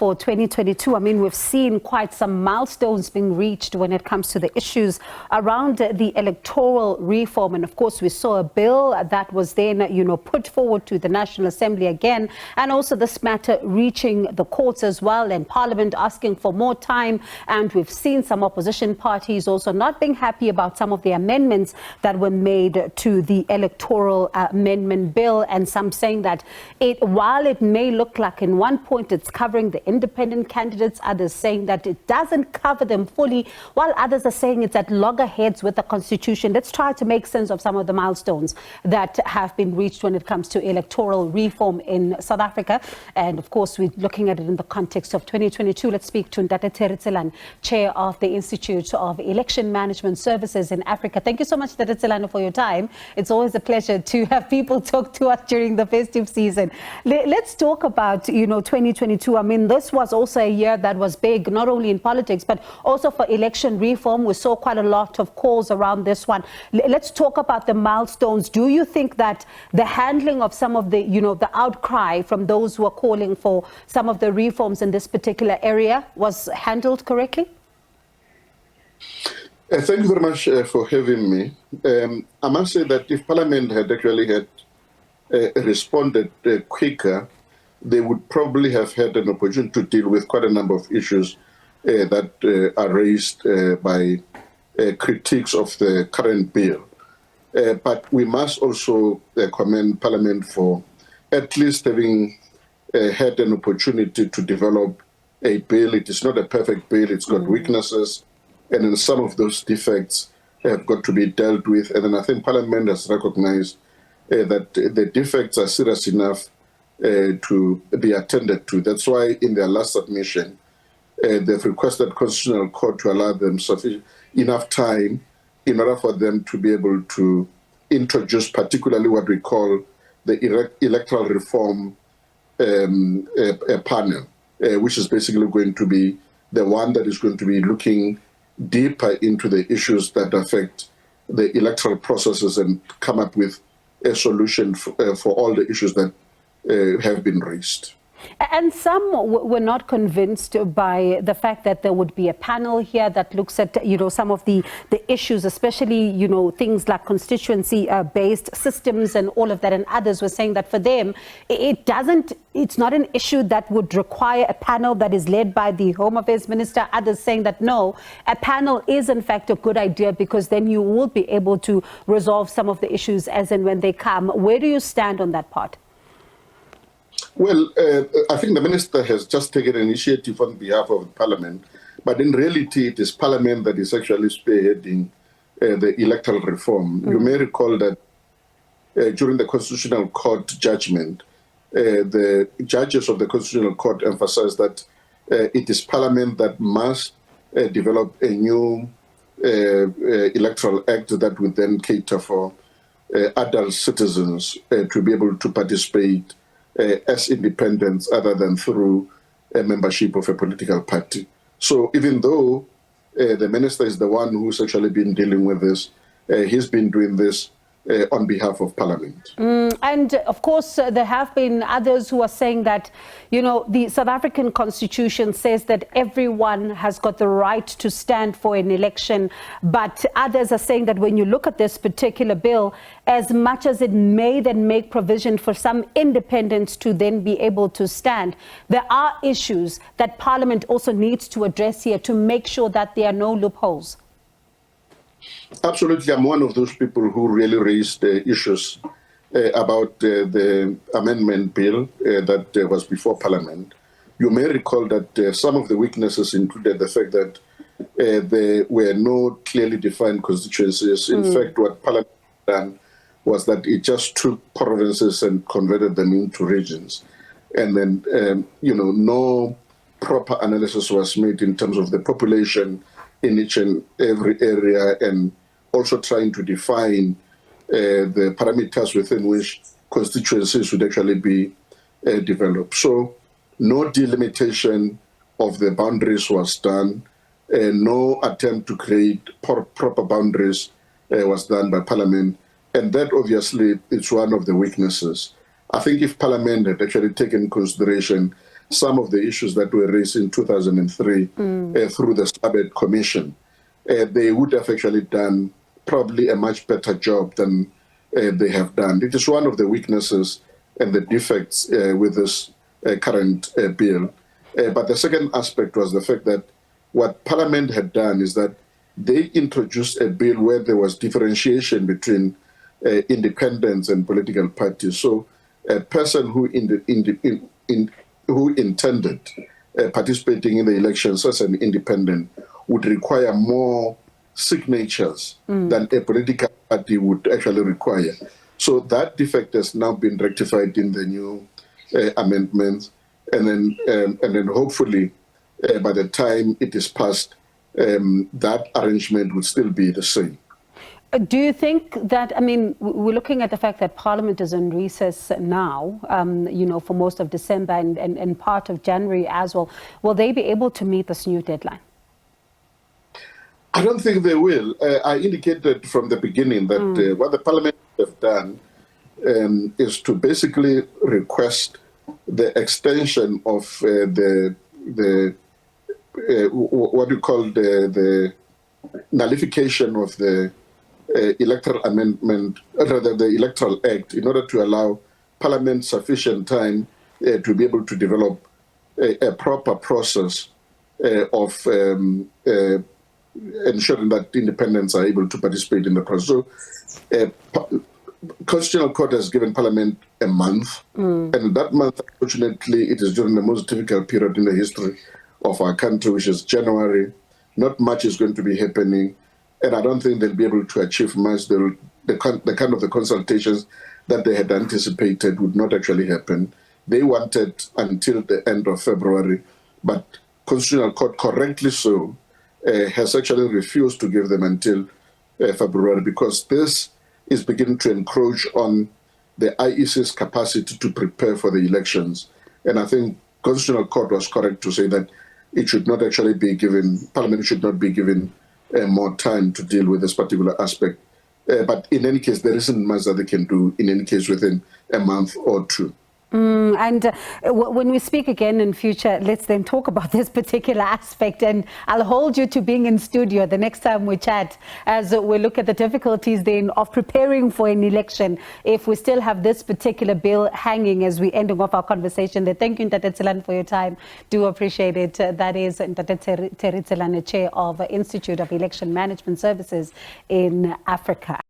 for 2022. I mean, we've seen quite some milestones being reached when it comes to the issues around the electoral reform. And of course, we saw a bill that was then, put forward to the National Assembly again. And also this matter reaching the courts as well, and Parliament asking for more time. And we've seen some opposition parties also not being happy about some of the amendments that were made to the electoral amendment bill. And some saying that while it may look like in one point it's covering the independent candidates, others saying that it doesn't cover them fully, while others are saying it's at loggerheads with the Constitution. Let's try to make sense of some of the milestones that have been reached when it comes to electoral reform in South Africa. And of course, we're looking at it in the context of 2022. Let's speak to Terry Tselane, Chair of the Institute of Election Management Services in Africa. Thank you so much, Terry Tselane, for your time. It's always a pleasure to have people talk to us during the festive season. Let's talk about, 2022. I mean, this was also a year that was big, not only in politics, but also for election reform. We saw quite a lot of calls around this one. Let's talk about the milestones. Do you think that the handling of some of the, the outcry from those who are calling for some of the reforms in this particular area was handled correctly? Thank you very much for having me. I must say that if Parliament had actually responded quicker, they would probably have had an opportunity to deal with quite a number of issues that are raised by critiques of the current bill. But we must also commend Parliament for at least having had an opportunity to develop a bill. It is not a perfect bill, it's got weaknesses, and then some of those defects have got to be dealt with. And then I think Parliament has recognized that the defects are serious enough to be attended to. That's why in their last submission, they've requested Constitutional Court to allow them enough time in order for them to be able to introduce particularly what we call the electoral reform panel, which is basically going to be the one that is going to be looking deeper into the issues that affect the electoral processes and come up with a solution for all the issues that have been raised. And some were not convinced by the fact that there would be a panel here that looks at, some of the issues, especially, things like constituency-based systems and all of that. And others were saying that for them, it's not an issue that would require a panel that is led by the Home Affairs Minister. Others saying that no, a panel is in fact a good idea because then you will be able to resolve some of the issues as and when they come. Where do you stand on that part? Well, I think the Minister has just taken an initiative on behalf of Parliament, but in reality, it is Parliament that is actually spearheading the electoral reform. You may recall that during the Constitutional Court judgment, the judges of the Constitutional Court emphasized that it is Parliament that must develop a new electoral act that would then cater for adult citizens to be able to participate as independents other than through a membership of a political party. So even though the Minister is the one who's actually been dealing with this, he's been doing this on behalf of Parliament. And of course, there have been others who are saying that, the South African Constitution says that everyone has got the right to stand for an election. But others are saying that when you look at this particular bill, as much as it may then make provision for some independents to then be able to stand, there are issues that Parliament also needs to address here to make sure that there are no loopholes. Absolutely. I'm one of those people who really raised issues about the amendment bill that was before Parliament. You may recall that some of the weaknesses included the fact that there were no clearly defined constituencies. In fact, what Parliament done was that it just took provinces and converted them into regions. And then, no proper analysis was made in terms of the population in each and every area, and also trying to define the parameters within which constituencies would actually be developed. So no delimitation of the boundaries was done, no attempt to create proper boundaries was done by Parliament, and that obviously is one of the weaknesses. I think if Parliament had actually taken into consideration some of the issues that were raised in 2003 through the SABC Commission, they would have actually done probably a much better job than they have done. It is one of the weaknesses and the defects with this current bill. But the second aspect was the fact that what Parliament had done is that they introduced a bill where there was differentiation between independents and political parties. So a person who intended participating in the elections as an independent would require more signatures than a political party would actually require. So that defect has now been rectified in the new amendments, and then hopefully by the time it is passed, that arrangement would still be the same. Do you think that, I mean, we're looking at the fact that Parliament is on recess now, for most of December and part of January as well. Will they be able to meet this new deadline? I don't think they will. I indicated from the beginning that what the Parliament have done is to basically request the extension of what you call the nullification of the electoral amendment, rather the Electoral Act, in order to allow Parliament sufficient time to be able to develop a proper process of ensuring that independents are able to participate in the process. So, Constitutional Court has given Parliament a month, and that month, unfortunately, it is during the most difficult period in the history of our country, which is January. Not much is going to be happening, and I don't think they'll be able to achieve much. The kind of the consultations that they had anticipated would not actually happen. They wanted until the end of February, but Constitutional Court, correctly so, has actually refused to give them until February, because this is beginning to encroach on the IEC's capacity to prepare for the elections. And I think Constitutional Court was correct to say that it should not actually be given, Parliament should not be given more time to deal with this particular aspect. But in any case, there isn't much that they can do, in any case, within a month or two. And when we speak again in future, let's then talk about this particular aspect, and I'll hold you to being in studio the next time we chat, as we look at the difficulties then of preparing for an election if we still have this particular bill hanging as we're ending off our conversation. Thank you, Terry Tselane, for your time. Do appreciate it. That is Terry Tselane, Chair of Institute of Election Management Services in Africa.